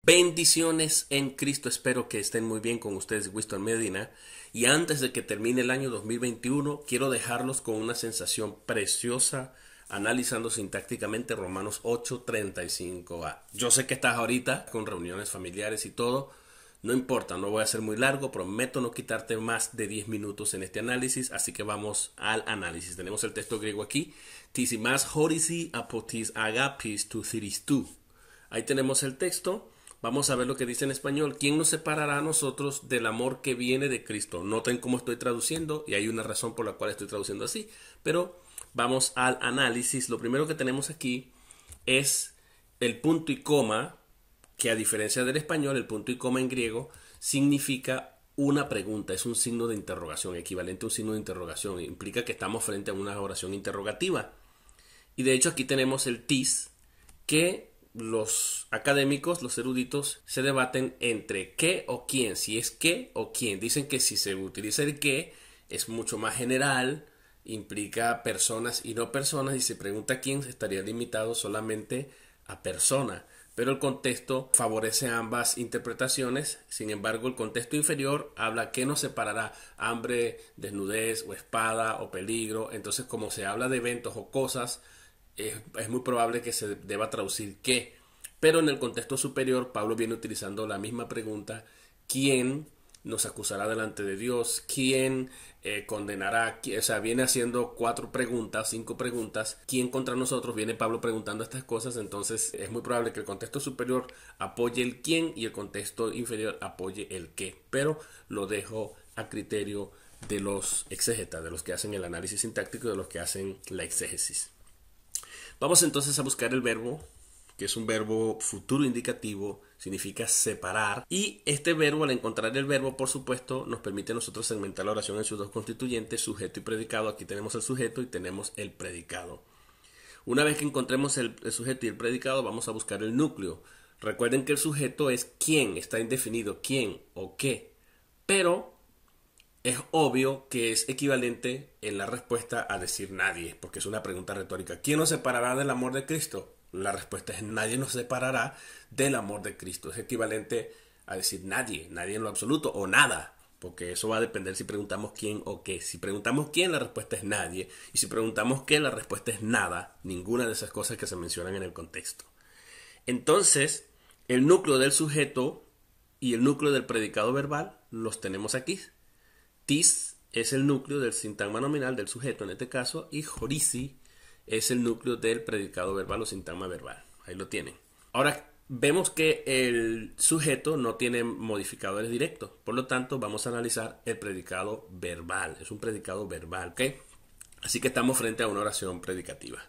Bendiciones en Cristo, espero que estén muy bien con ustedes, Winston Medina. Y antes de que termine el año 2021, quiero dejarlos con una sensación preciosa analizando sintácticamente Romanos 8:35a. Yo sé que estás ahorita con reuniones familiares y todo, no importa, no voy a ser muy largo, prometo no quitarte más de 10 minutos en este análisis, así que vamos al análisis. Tenemos el texto griego aquí, tis imas horisi apotis agapis tu thiristou. Ahí tenemos el texto. Vamos a ver lo que dice en español. ¿Quién nos separará a nosotros del amor que viene de Cristo? Noten cómo estoy traduciendo y hay una razón por la cual estoy traduciendo así. Pero vamos al análisis. Lo primero que tenemos aquí es el punto y coma, que a diferencia del español, el punto y coma en griego significa una pregunta, es un signo de interrogación, equivalente a un signo de interrogación. Implica que estamos frente a una oración interrogativa. Y de hecho aquí tenemos el tis, que los académicos, los eruditos, se debaten entre qué o quién, si es qué o quién. Dicen que si se utiliza el qué es mucho más general, implica personas y no personas, y se pregunta quién estaría limitado solamente a persona. Pero el contexto favorece ambas interpretaciones. Sin embargo, el contexto inferior habla que nos separará: hambre, desnudez o espada o peligro. Entonces, como se habla de eventos o cosas, es muy probable que se deba traducir qué. Pero en el contexto superior, Pablo viene utilizando la misma pregunta: ¿quién nos acusará delante de Dios? ¿Quién condenará? O sea, viene haciendo 4 preguntas, 5 preguntas. ¿Quién contra nosotros? Viene Pablo preguntando estas cosas. Entonces es muy probable que el contexto superior apoye el quién y el contexto inferior apoye el qué. Pero lo dejo a criterio de los exégetas, de los que hacen el análisis sintáctico, de los que hacen la exégesis. Vamos entonces a buscar el verbo, que es un verbo futuro indicativo, significa separar. Y este verbo, al encontrar el verbo, por supuesto, nos permite a nosotros segmentar la oración en sus dos constituyentes, sujeto y predicado. Aquí tenemos el sujeto y tenemos el predicado. Una vez que encontremos el sujeto y el predicado, vamos a buscar el núcleo. Recuerden que el sujeto es quién, está indefinido, quién o qué. Pero es obvio que es equivalente en la respuesta a decir nadie, porque es una pregunta retórica. ¿Quién nos separará del amor de Cristo? La respuesta es nadie nos separará del amor de Cristo. Es equivalente a decir nadie, nadie en lo absoluto o nada, porque eso va a depender si preguntamos quién o qué. Si preguntamos quién, la respuesta es nadie, y si preguntamos qué, la respuesta es nada, ninguna de esas cosas que se mencionan en el contexto. Entonces, el núcleo del sujeto y el núcleo del predicado verbal los tenemos aquí. Tis es el núcleo del sintagma nominal del sujeto en este caso, y horisi es el núcleo del predicado verbal o sintagma verbal. Ahí lo tienen. Ahora vemos que el sujeto no tiene modificadores directos, por lo tanto vamos a analizar el predicado verbal. Es un predicado verbal, ¿ok? Así que estamos frente a una oración predicativa.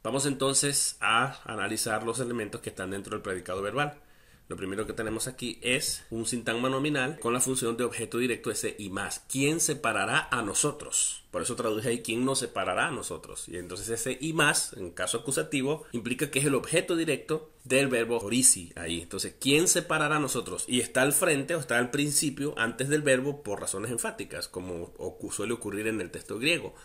Vamos entonces a analizar los elementos que están dentro del predicado verbal. Lo primero que tenemos aquí es un sintagma nominal con la función de objeto directo ese y más. ¿Quién separará a nosotros? Por eso traduje ahí ¿quién nos separará a nosotros? Y entonces ese y más, en caso acusativo, implica que es el objeto directo del verbo horisi ahí. Entonces, ¿quién separará a nosotros? Y está al frente o está al principio, antes del verbo, por razones enfáticas, como suele ocurrir en el texto griego.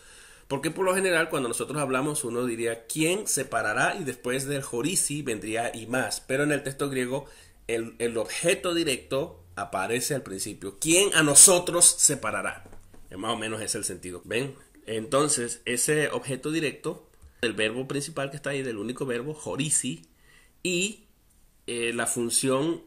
Porque por lo general cuando nosotros hablamos uno diría ¿quién separará? Y después del horisi vendría y más. Pero en el texto griego el objeto directo aparece al principio. ¿Quién a nosotros separará? Más o menos es el sentido. ¿Ven? Entonces ese objeto directo del verbo principal que está ahí, del único verbo, horisi, y la función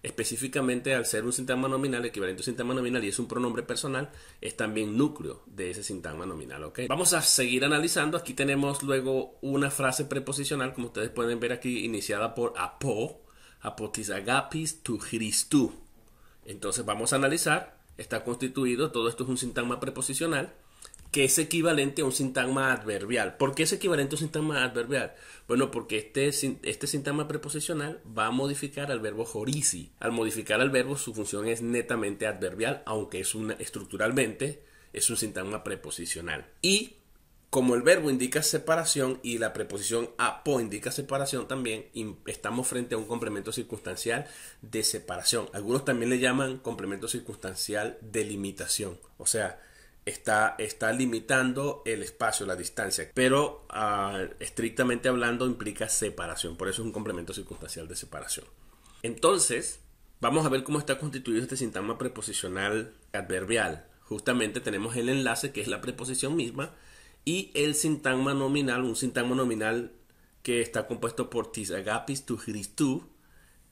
específicamente al ser un sintagma nominal, equivalente a un sintagma nominal y es un pronombre personal, es también núcleo de ese sintagma nominal, ¿ok? Vamos a seguir analizando. Aquí tenemos luego una frase preposicional, como ustedes pueden ver aquí, iniciada por apo, apotis agapis tu thiristou. Entonces vamos a analizar. Está constituido, todo esto es un sintagma preposicional que es equivalente a un sintagma adverbial. ¿Por qué es equivalente a un sintagma adverbial? Bueno, porque este sintagma preposicional va a modificar al verbo horisi. Al modificar al verbo, su función es netamente adverbial, aunque estructuralmente es un sintagma preposicional. Y como el verbo indica separación y la preposición apo indica separación también, estamos frente a un complemento circunstancial de separación. Algunos también le llaman complemento circunstancial de limitación. O sea, está limitando el espacio, la distancia, pero estrictamente hablando implica separación. Por eso es un complemento circunstancial de separación. Entonces, vamos a ver cómo está constituido este sintagma preposicional adverbial. Justamente tenemos el enlace, que es la preposición misma, y el sintagma nominal, un sintagma nominal que está compuesto por tis agapis tu Christou,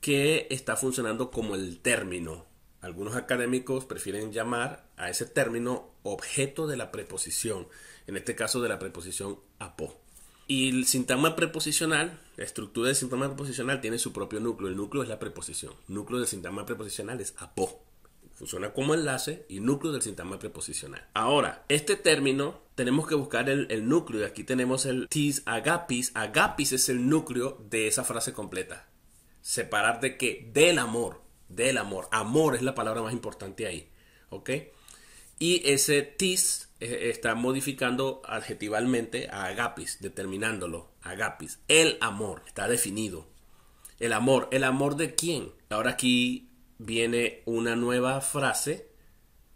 que está funcionando como el término. Algunos académicos prefieren llamar a ese término objeto de la preposición, en este caso de la preposición apo. Y el sintagma preposicional, la estructura del sintagma preposicional tiene su propio núcleo. El núcleo es la preposición. El núcleo del sintagma preposicional es apo. Funciona como enlace y núcleo del sintagma preposicional. Ahora, este término tenemos que buscar el núcleo. Y aquí tenemos el tis agapis. Agapis es el núcleo de esa frase completa. ¿Separar de qué? Del amor. Del amor. Amor es la palabra más importante ahí. ¿Ok? Y ese tis está modificando adjetivalmente a agapis, determinándolo. Agapis. El amor. Está definido. El amor. ¿El amor de quién? Ahora aquí viene una nueva frase,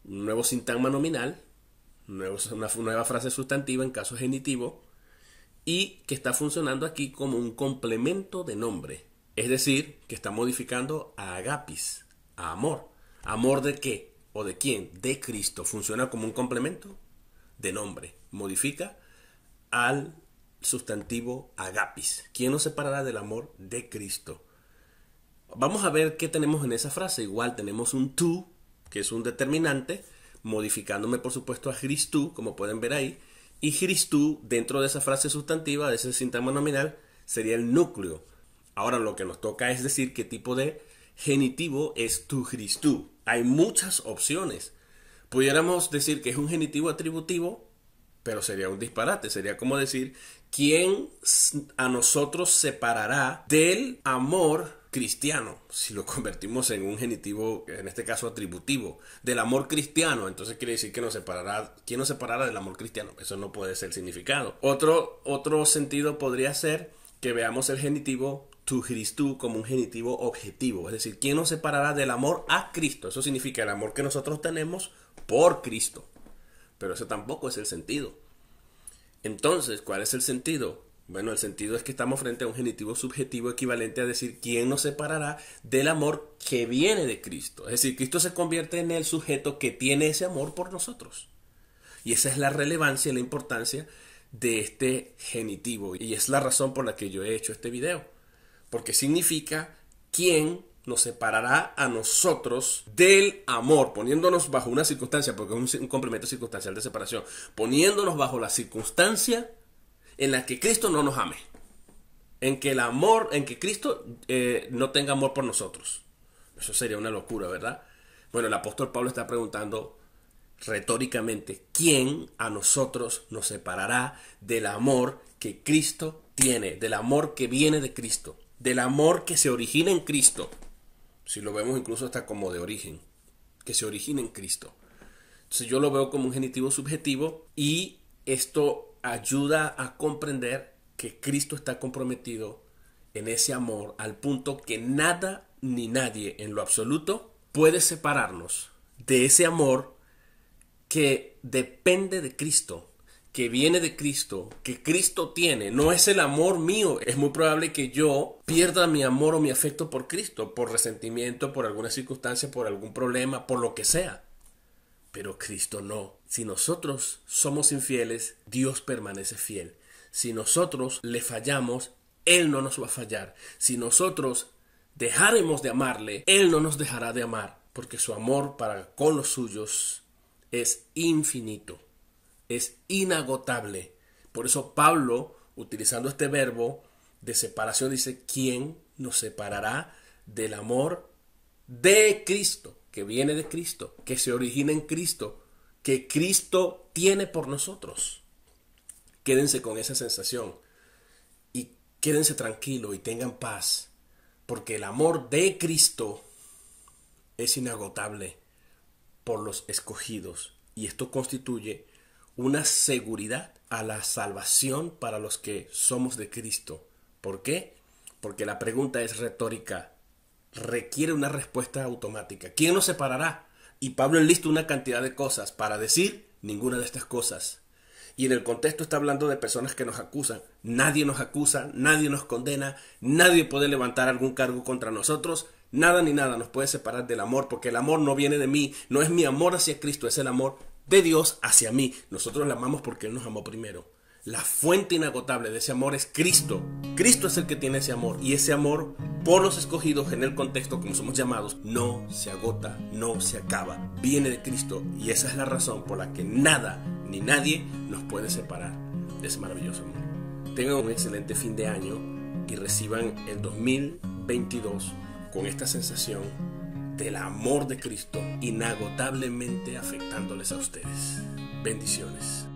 un nuevo sintagma nominal, una nueva frase sustantiva en caso genitivo, y que está funcionando aquí como un complemento de nombre. Es decir, que está modificando a agapis, a amor. ¿Amor de qué? ¿O de quién? De Cristo. Funciona como un complemento de nombre. Modifica al sustantivo agapis. ¿Quién nos separará del amor de Cristo? Vamos a ver qué tenemos en esa frase. Igual tenemos un tu, que es un determinante, modificándome por supuesto a Christou, como pueden ver ahí. Y Christou, dentro de esa frase sustantiva, de ese sintagma nominal, sería el núcleo. Ahora lo que nos toca es decir qué tipo de genitivo es tu Christou. Hay muchas opciones. Pudiéramos decir que es un genitivo atributivo, pero sería un disparate. Sería como decir, ¿quién a nosotros separará del amor cristiano? Si lo convertimos en un genitivo, en este caso atributivo, del amor cristiano, entonces quiere decir que nos separará. ¿Quién nos separará del amor cristiano? Eso no puede ser el significado. Otro sentido podría ser que veamos el genitivo tu Christou como un genitivo objetivo, es decir, ¿quién nos separará del amor a Cristo? Eso significa el amor que nosotros tenemos por Cristo. Pero ese tampoco es el sentido. Entonces, ¿cuál es el sentido? Bueno, el sentido es que estamos frente a un genitivo subjetivo equivalente a decir quién nos separará del amor que viene de Cristo. Es decir, Cristo se convierte en el sujeto que tiene ese amor por nosotros. Y esa es la relevancia y la importancia de este genitivo. Y es la razón por la que yo he hecho este video. Porque significa quién nos separará a nosotros del amor, poniéndonos bajo una circunstancia, porque es un complemento circunstancial de separación, poniéndonos bajo la circunstancia en la que Cristo no nos ame, en que Cristo no tenga amor por nosotros. Eso sería una locura, ¿verdad? Bueno, el apóstol Pablo está preguntando retóricamente, ¿quién a nosotros nos separará del amor que Cristo tiene, del amor que viene de Cristo, del amor que se origina en Cristo? Si lo vemos incluso hasta como de origen, que se origina en Cristo. Entonces yo lo veo como un genitivo subjetivo y esto ayuda a comprender que Cristo está comprometido en ese amor al punto que nada ni nadie en lo absoluto puede separarnos de ese amor que depende de Cristo, que viene de Cristo, que Cristo tiene. No es el amor mío. Es muy probable que yo pierda mi amor o mi afecto por Cristo, por resentimiento, por alguna circunstancia, por algún problema, por lo que sea. Pero Cristo no. Si nosotros somos infieles, Dios permanece fiel. Si nosotros le fallamos, Él no nos va a fallar. Si nosotros dejaremos de amarle, Él no nos dejará de amar, porque su amor para con los suyos es infinito, es inagotable. Por eso Pablo, utilizando este verbo de separación, dice, ¿quién nos separará del amor de Cristo? Que viene de Cristo, que se origina en Cristo, que Cristo tiene por nosotros. Quédense con esa sensación y quédense tranquilos y tengan paz, porque el amor de Cristo es inagotable por los escogidos, y esto constituye una seguridad a la salvación para los que somos de Cristo. ¿Por qué? Porque la pregunta es retórica, requiere una respuesta automática. ¿Quién nos separará? Y Pablo enlista una cantidad de cosas para decir ninguna de estas cosas. Y en el contexto está hablando de personas que nos acusan. Nadie nos acusa, nadie nos condena, nadie puede levantar algún cargo contra nosotros, Nada ni nada nos puede separar del amor, porque el amor no viene de mí, no es mi amor hacia Cristo, es el amor de Dios hacia mí. Nosotros le amamos porque Él nos amó primero. La fuente inagotable de ese amor es Cristo. Cristo es el que tiene ese amor, y ese amor por los escogidos en el contexto como somos llamados no se agota, no se acaba. Viene de Cristo, y esa es la razón por la que nada ni nadie nos puede separar de ese maravilloso amor. Tengan un excelente fin de año y reciban el 2022 con esta sensación del amor de Cristo inagotablemente afectándoles a ustedes. Bendiciones.